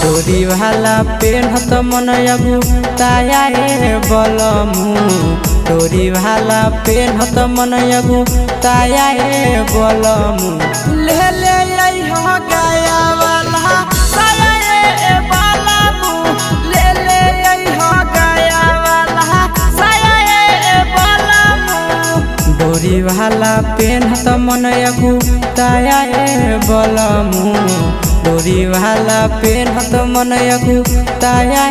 डोरी वाला पेन्हत मन अगु ताया बलमु डोरी वाला पेन्हत मन अगु ताया बलमु ले ले हो गया वाला साया बलमु ले ले हो गया वाला साया बलमु डोरी वाला पेन्हत मन अगु ताया बलमु डोरी वाला पेन्हत मन अगु ताया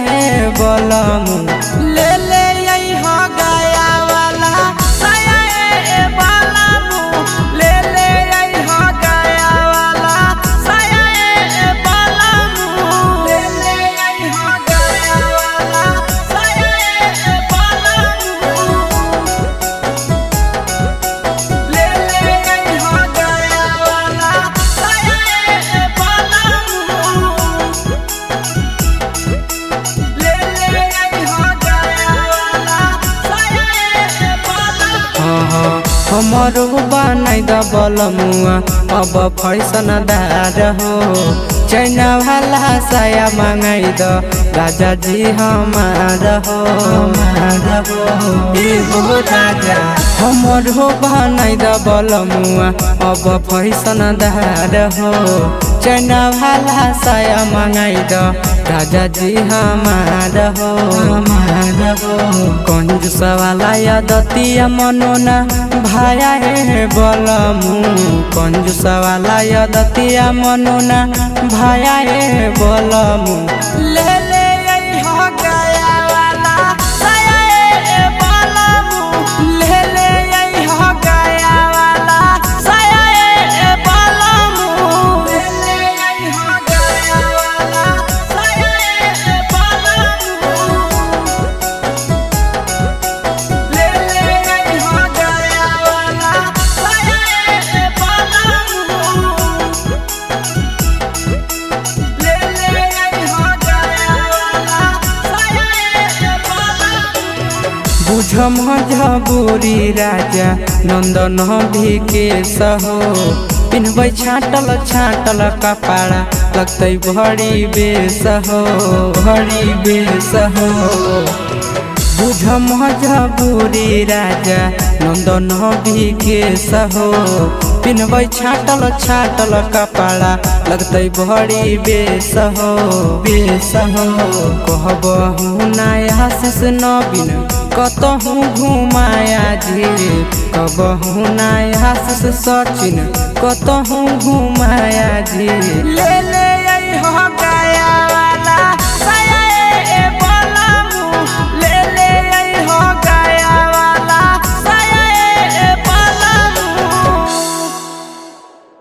बलमु ले ले हो गया वाला साया बलमु ले ले हो गया वाला साया बलमु ले ले हो गया वाला साया बलमु ले ले हो गया वाला साया हमरो बनाई द बलमुआ अब फैशन दार हो चैना वाला साया मांगाई द राजा जी हमार हो राजा हमरो बनाई द बलमुआ अब फैशन दार हो चैना वाला साया मांगाई द राजा जी हमार हो कंजूस वाला यदतिया मनोना भाया बलमु कंजूस वाला यदतिया मनोना भाया बलमु ले ले हो गया वाला साया बलमु ले ले हो गया वाला साया बलमु ले ले हो गया वाला साया बलमु ले ले हो गया वाला साया बलमु ले ले हो गया वाला साया बलमु बुझ मजबूरी राजा नंदन विकेश हो पिन्हबै छाटल छाटल कपड़ा लगतै भरी बेस हो बुझ मजबूरी राजा नंदन विकेश हो पिन्हबै छाटल छाटल कपड़ा लगतै भरी बेस हो कहबहु नया से नवीन कतहु घुमाया जी कहबहु नया से सचिन कतहु घुमाया जी ले